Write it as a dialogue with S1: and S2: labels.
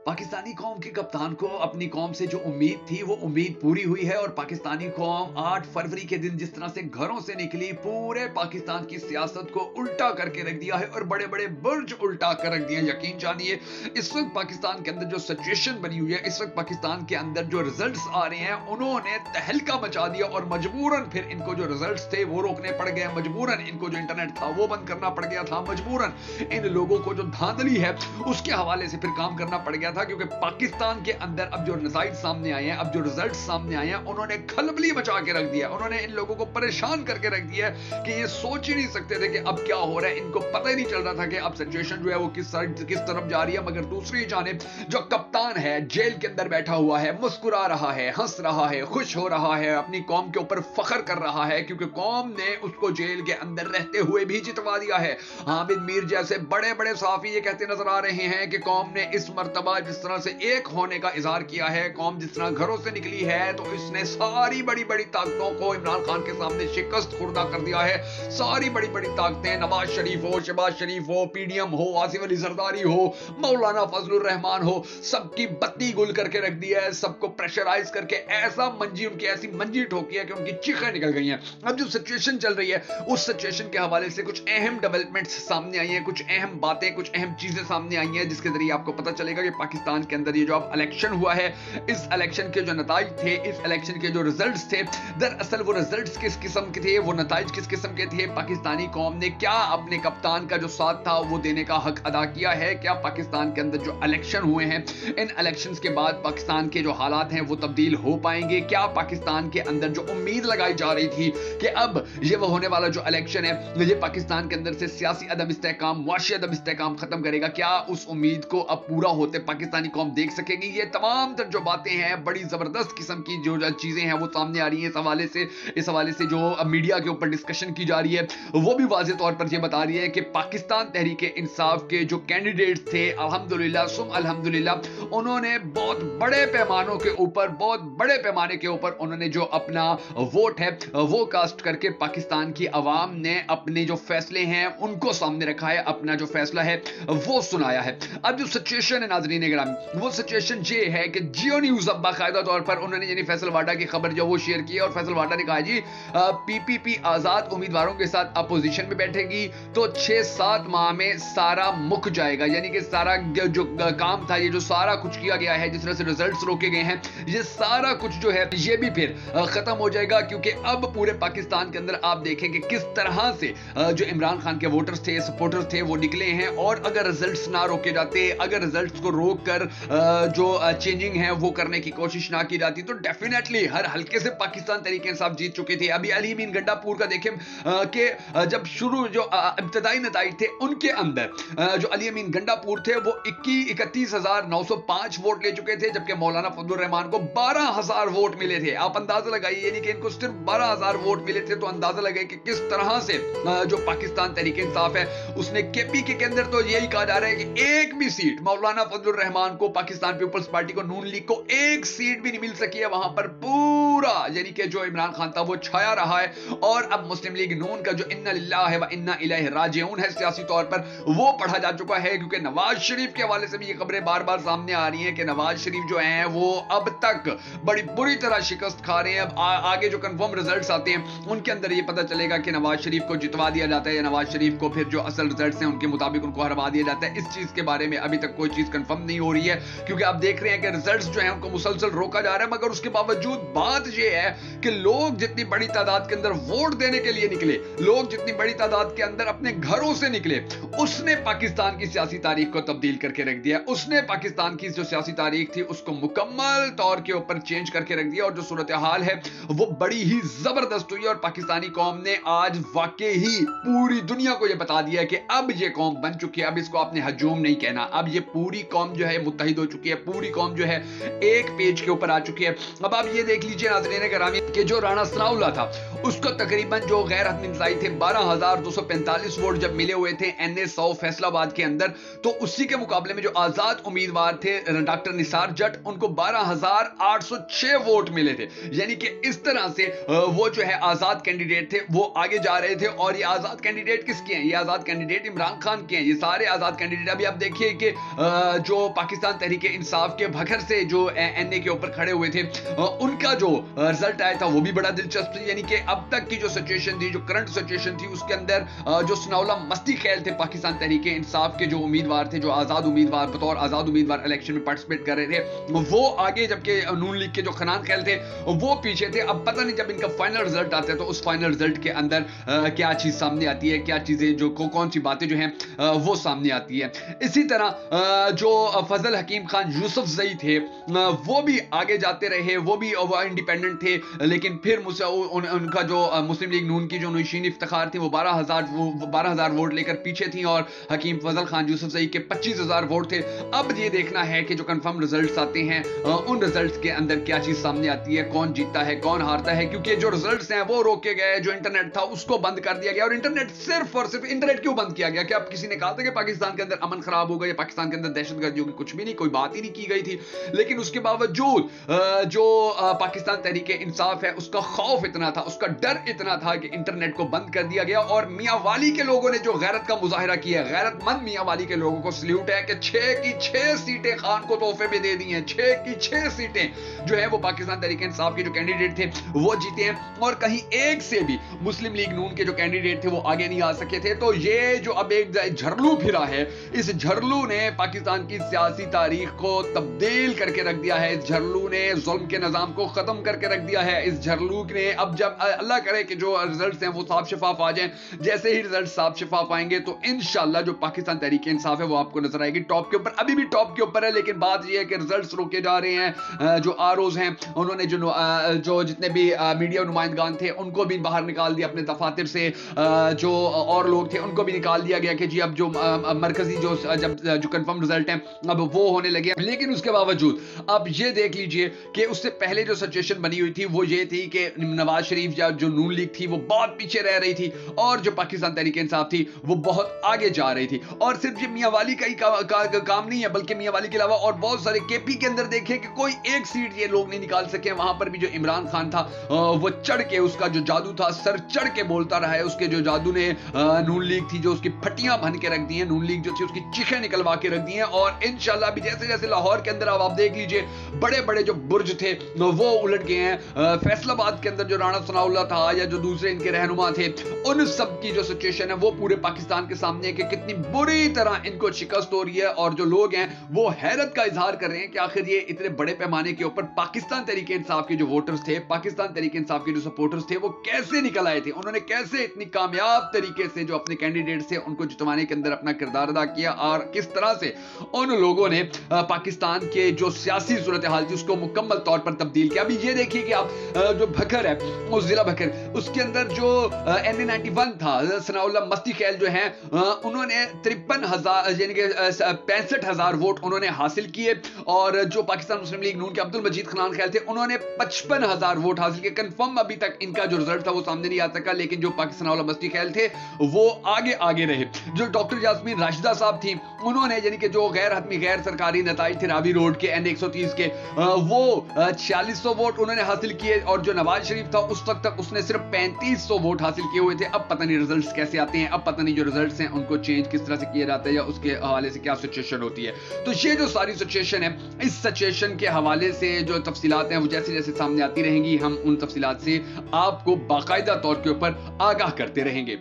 S1: पाकिस्तानी कौम के कप्तान को अपनी कौम से जो उम्मीद थी वो उम्मीद पूरी हुई है और पाकिस्तानी कौम 8 फरवरी के दिन जिस तरह से घरों से निकली, पूरे पाकिस्तान की सियासत को उल्टा करके रख दिया है और बड़े बड़े बुर्ज उल्टा कर रख दिए। यकीन जानिए, इस वक्त पाकिस्तान के अंदर जो सिचुएशन बनी हुई है, इस वक्त पाकिस्तान के अंदर जो रिजल्ट्स आ रहे हैं, उन्होंने तहलका मचा दिया और मजबूरन फिर इनको जो रिजल्ट्स थे वो रोकने पड़ गए। मजबूरन इनको जो इंटरनेट था वो बंद करना पड़ गया था। मजबूरन इन लोगों को जो धांधली है उसके हवाले से फिर काम करना पड़ गया था, क्योंकि पाकिस्तान के अंदर अब जो नतीजे सामने आए हैं, अब जो रिजल्ट सामने आए हैं, उन्होंने खलबली मचा के रख दिया। उन्होंने इन लोगों को परेशान करके रख दिया कि ये सोच ही नहीं सकते थे कि अब क्या हो रहा है। इनको पता ही नहीं चल रहा था कि अब सिचुएशन जो है वो किस तरफ जा रही है। मगर दूसरी जानिब जो कप्तान है जेल के अंदर बैठा हुआ है, मुस्कुरा रहा है, हंस रहा है, खुश हो रहा है, अपनी कौम के ऊपर फख्र कर रहा है, क्योंकि कौम ने उसको जेल के अंदर रहते हुए भी जितवा दिया है। हामिद मीर जैसे बड़े बड़े सहाफी ये कहते नजर आ रहे हैं कि कौम ने इस मर्तबा जिस तरह से एक होने का इजहार किया है, कौम जिस तरह घरों से निकली है, तो इसने सारी बड़ी बड़ी ताकतों को इमरान खान के सामने शिकस्त खुर्दा कर दिया है। सारी बड़ी बड़ी ताकतें, नवाज शरीफ हो, शहबाज शरीफ हो, पीडीएम हो, आसिफ अली जरदारी हो, मौलाना फजलुर रहमान हो, सबकी बत्ती गुल करके रख दिया है। सबको प्रेशराइज करके ऐसा मंजी, उनकी ऐसी मंजी ठोकी है कि उनकी चीखें निकल गई हैं। अब जो सिचुएशन चल रही है उस सिचुएशन के हवाले से कुछ अहम डेवलपमेंट्स सामने आई हैं, कुछ अहम बातें, कुछ अहम चीजें सामने आई हैं, जिसके जरिए आपको पता चलेगा कि पाकिस्तान के अंदर ये जो अब इलेक्शन हुआ है, इस इलेक्शन के जो नताइज थे, इस इलेक्शन के जो रिजल्ट्स थे, दरअसल वो रिजल्ट्स किस किस्म के थे, वो नताइज किस किस्म के थे। पाकिस्तानी कौम ने क्या अपने कप्तान का जो साथ था वो देने का हक अदा किया है? क्या पाकिस्तान के अंदर जो इलेक्शन हुए हैं, इन इलेक्शंस के बाद पाकिस्तान के जो हालात हैं वो तब्दील हो पाएंगे? क्या पाकिस्तान के अंदर जो उम्मीद लगाई जा रही थी कि अब ये वो होने वाला जो इलेक्शन है ये पाकिस्तान के अंदर से सियासी अदम इस्तेहकाम, मुआशी अदम इस्तेहकाम खत्म करेगा, क्या उस उम्मीद को अब पूरा होते पाकिस्तानी कौम देख सकेगी? ये तमाम तर जो बातें हैं, बड़ी जबरदस्त किस्म की जो चीजें हैं वो सामने आ रही हैं। इस हवाले से जो मीडिया के ऊपर डिस्कशन की जा रही है वो भी वाज़े तौर पर ये बता रही है कि पाकिस्तान तहरीक इंसाफ के जो कैंडिडेट थे, अल्हम्दुलिल्लाह सुम अल्हम्दुलिल्लाह, उन्होंने बहुत बड़े पैमानों के ऊपर, बहुत बड़े पैमाने के ऊपर उन्होंने जो अपना वोट है वो कास्ट करके पाकिस्तान की आवाम ने अपने जो फैसले हैं उनको सामने रखा है, अपना जो फैसला है वो सुनाया है। अब जो सिचुएशन है नाज़रीन ग्रामी, वो सिचुएशन ये है कि जियो न्यूज़ अब बाकायदा तौर पर उन्होंने यानी फैसल वाडा की खबर जो वो शेयर की है और फैसल वाडा ने कहा जी पीपीपी आजाद उम्मीदवारों के साथ अपोजिशन में बैठेगी तो 6-7 माह में सारा मुक जाएगा। यानी कि सारा जो काम था, ये जो सारा कुछ किया गया है, जिस तरह से रिजल्ट्स रोके गए हैं, ये सारा कुछ जो है ये भी फिर खत्म हो जाएगा। क्योंकि अब पूरे पाकिस्तान के अंदर आप देखें कि किस तरह से जो इमरान खान के वोटर्स थे, सपोर्टर्स थे, वो निकले हैं। और अगर रिजल्ट्स ना रोके जाते, अगर रिजल्ट्स को रोक कर जो चेंजिंग है वो करने की कोशिश ना की जाती, तो डेफिनेटली हर हल्के से पाकिस्तान तरीके इंसाफ जीत चुके थे। अभी अली अमीन गंडापुर का देखें कि जब शुरू जो इब्तदाई नताइज थे उनके अंदर जो अली अमीन गंडापुर थे वो 31,905 वोट ले चुके थे, जबकि मौलाना फजलुर रहमान को 12,000 वोट मिले थे। आप अंदाजा लगाइए, यानी कि इनको सिर्फ 12,000 वोट मिले थे, तो अंदाजा लगाइए कि किस तरह से जो पाकिस्तान तहरीक इंसाफ है उसने केपीके के अंदर तो यही कहा जा रहा है कि एक भी सीट मौलाना फजलुर रहमान को, पाकिस्तान पीपल्स पार्टी को, नून लीग को एक सीट भी नहीं मिल सकी है। वहां पर पूरा यानी कि जो इमरान खान था वो छाया रहा है। और अब मुस्लिम लीग नून का जो इन्ना लिल्लाहि व इन्ना इलैहि राजिऊन है सियासी तौर पर, वो पढ़ा जा चुका है। क्योंकि नवाज शरीफ के हवाले से भी ये खबरें बार बार सामने आ रही हैं कि नवाज शरीफ जो हैं वो अब तक बड़ी बुरी तरह शिकस्त खा रहे हैं। अब आगे जो कंफर्म रिजल्ट्स आते हैं उनके अंदर ये पता चलेगा कि नवाज शरीफ को जितवा दिया जाता है या नवाज शरीफ को फिर जो असल रिजल्ट्स हैं उनके मुताबिक उनको हरवा दिया जाता है। इस चीज के बारे में अभी तक कोई चीज कंफर्म नहीं हो रही है, क्योंकि आप देख रहे हैं कि रिजल्ट्स जो हैं उनको मुसलसल रोका जा रहा है। मगर उसके बावजूद बात यह है कि लोग जितनी बड़ी तादाद के अंदर वोट देने के लिए निकले, लोग जितनी बड़ी तादाद के अंदर अपने घरों से निकले, उसने पाकिस्तान की सियासी तारीख को तब्दील करके रख दिया। उसने पाकिस्तान की जो सियासी तारीख थी उसको मुकम्मल तौर के ऊपर चेंज करके रख दिया। और जो सूरत हाल है वो बड़ी ही जबरदस्त हुई। और पाकिस्तानी कौम ने आज वाकई ही पूरी दुनिया को यह बता दिया कि अब ये कौम बन चुकी है। अब इसको आपने हजूम नहीं कहना, अब ये पूरी कौम जो है मुत्तहिद हो चुकी है, पूरी कौम जो है एक पेज के ऊपर आ चुकी है। अब आप ये देख लीजिए नाज़रीन गिरामी कि जो राणा सनाउल्लाह था उसको तकरीबन जो गैर हतमी नताई थे 12,245 वोट जब मिले हुए थे NA 100 फैसलाबाद के अंदर, तो उसी के मुकाबले में जो आजाद उम्मीदवार थे डॉक्टर निसार जट, उनको 12,806 वोट मिले थे। यानी कि इस तरह से वो जो है आजाद कैंडिडेट थे वो आगे जा रहे थे। और ये आजाद कैंडिडेट किसके हैं? ये आजाद कैंडिडेट कैंडिडेट इमरान खान के हैं, ये सारे आजाद कैंडिडेट। अभी आप देखिए कि जो पाकिस्तान तहरीके इंसाफ के भखर से जो एनए के ऊपर खड़े हुए थे, उनका जो रिजल्ट आया था वो भी बड़ा दिलचस्प थी। यानी कि अब तक की जो सिचुएशन थी, जो करंट सिचुएशन थी, उसके अंदर जो सनाउल्लाह मस्ती खैल थे पाकिस्तान तहरीके इंसाफ के जो उम्मीदवार थे, जो आजाद उम्मीदवार बतौर आजाद उम्मीदवार इलेक्शन में पार्टिसिपेट कर रहे थे, वो आगे, जबकि नून लीग के जो खनान खैल थे वो पीछे थे। अब पता नहीं जब इनका फाइनल रिजल्ट आता है तो उस फाइनल रिजल्ट के अंदर क्या चीज सामने आती है, क्या चीजें जो कौन सी बातें जो हैं वो सामने आती है। इसी तरह जो फजल हकीम खान यूसुफ जई थे वो भी आगे जाते रहे, वो भी इंडिपेंडेंट थे, लेकिन फिर उनका जो मुस्लिम लीग नून की जो नौशीन इफ्तिखार थी वो 12,000 वोट लेकर पीछे थी और हकीम फजल खान यूसुफ जई के 25,000 वोट थे। अब ये देखना है कि जो कंफर्म रिजल्ट्स आते हैं उन रिजल्ट्स के अंदर क्या चीज सामने आती है, कौन जीतता है कौन हारता है, क्योंकि जो रिजल्ट्स हैं वो रोके गए, जो इंटरनेट था उसको बंद कर दिया गया। और इंटरनेट सिर्फ और सिर्फ इंटरनेट क्यों बंद किया गया? क्या किसी ने कहा था कि पाकिस्तान के अंदर अमन खराब होगा या पाकिस्तान के अंदर दहशतगर्दी होगी? कुछ भी नहीं, कोई बात ही नहीं की गई थी। लेकिन उसके बावजूद जो पाकिस्तान तहरीके इंसाफ है उसका खौफ इतना था, उसका डर इतना था कि इंटरनेट को बंद कर दिया गया। और मियां वाली के लोगों ने जो गैरत का मुजाहिरा किया, गैरतमंद मियां वाली के लोगों को सल्यूट है कि 6 की 6 सीटें खान को तोहफे में दे दी हैं। 6 की 6 सीटें जो है वो पाकिस्तान तहरीके इंसाफ के जो कैंडिडेट थे वो जीते हैं, और कहीं एक से भी मुस्लिम लीग नून के जो कैंडिडेट थे वो आगे नहीं आ सके थे। तो ये जो अब एक झरलू फिरा है, इस झरलू ने पाकिस्तान की सियासी तारीख को तब्दील करके रख दिया है। इस झरलू ने जुल्म के निजाम को खत्म करके रख दिया है। इस झरलू ने अब, जब अल्लाह करे कि जो रिजल्ट्स हैं वो साफ शफाफ आ जाएं, जैसे ही रिजल्ट साफ शफाफ आएंगे तो इंशाल्लाह जो पाकिस्तान तहरीके इंसाफ है वो आपको नजर आएगी टॉप के ऊपर। अभी भी टॉप के ऊपर है, लेकिन बात ये है कि रिजल्ट्स रोके जा रहे हैं। जो आरओज हैं उन्होंने जो जितने भी मीडिया नुमाइंदगान थे उनको भी बाहर निकाल दिया अपने दफातर से, जो और लोग थे उनको भी निकाल दिया गया कि जी अब जो मरकजी जो कंफर्म रिजल्ट हैं अब वो होने लगे। लेकिन उसके बावजूद अब ये देख लीजिए कि उससे पहले जो सिचुएशन बनी हुई थी वो ये थी कि नवाज शरीफ या जो नून लीग थी वो बहुत पीछे रह रही थी और जो पाकिस्तान तहरीके इंसाफ थी वो बहुत आगे जा रही थी। और सिर्फ ये मियां वाली का ही काम नहीं है, बल्कि मियां वाली के अलावा और बहुत सारे केपी के अंदर देखें कि कोई एक सीट ये लोग नहीं निकाल सके। वहां पर भी जो इमरान खान था वो चढ़ के, उसका जो जादू था सर चढ़ के बोलता रहा है। उसके जो जादू ने नून लीग थी जो उसकी फटियां भन के रख दी हैं, नून लीग जो थी उसकी चीखें निकलवा के रख दी हैं। और इंशाल्लाह भी जैसे जैसे लाहौर के अंदर अब आप देख लीजिए बड़े बड़े जो बुर्ज थे वो उलट गए हैं। फैसलाबाद के अंदर जो राणा सनाउल्लाह था या जो दूसरे इनके रहनुमा थे, उन सब की जो सिचुएशन है वो पूरे पाकिस्तान के सामने है कि कितनी बुरी तरह इनको शिकस्त हो रही है। और जो लोग हैं वो हैरत का इजहार कर रहे हैं कि आखिर ये इतने बड़े पैमाने के ऊपर पाकिस्तान तहरीके इंसाफ के जो वोटर्स थे, पाकिस्तान तहरीके इंसाफ के जो सपोर्टर्स थे वो कैसे निकल आए थे। उन्होंने कैसे इतनी कामयाब तरीके से जो अपने कैंडिडेट थे उनको जितवाने के अंदर अपना किरदार अदा किया, और किस तरह से उन लोगों ने पाकिस्तान के जो सियासी सूरत हाल थी उसको मुकम्मल तौर पर तब्दील किया। अभी ये देखिए कि आप जो भखर है, उस जिला भखर, उसके अंदर जो NA91 था, सनाउल्लाह मस्ती खैल जो है उन्होंने 53,000 यानी कि 65,000 वोट उन्होंने हासिल किए। और जो पाकिस्तान मुस्लिम लीग नून के अब्दुल मजीद खनान खैल थे उन्होंने 55,000 वोट हासिल किए। कंफर्म अभी तक इनका जो रिजल्ट था वो सामने नहीं आ सका, लेकिन जो पाकिस्तान मस्ती खैल थे वो आगे रहे। जो डॉक्टर यास्मीन राशिदा साहब थी उन्होंने, यानी कि जो गैर हतमी गैर सरकारी नताइज थे रावी रोड के N130 के, वो 4600 वोट उन्होंने हासिल किए। और जो नवाज शरीफ था उस वक्त तक उसने सिर्फ 3500 वोट हासिल किए हुए थे। अब पता नहीं रिजल्ट्स कैसे आते हैं, अब पता नहीं जो रिजल्ट्स हैं उनको चेंज किस तरह से किया जाता है या उसके हवाले से क्या सिचुएशन होती है। तो ये जो सारी सिचुएशन है, इस सिचुएशन के हवाले से जो तफसीलात हैं वो जैसे जैसे सामने आती रहेंगी, हम उन तफसीलात से आपको बाकायदा तौर के ऊपर आगाह करते रहेंगे।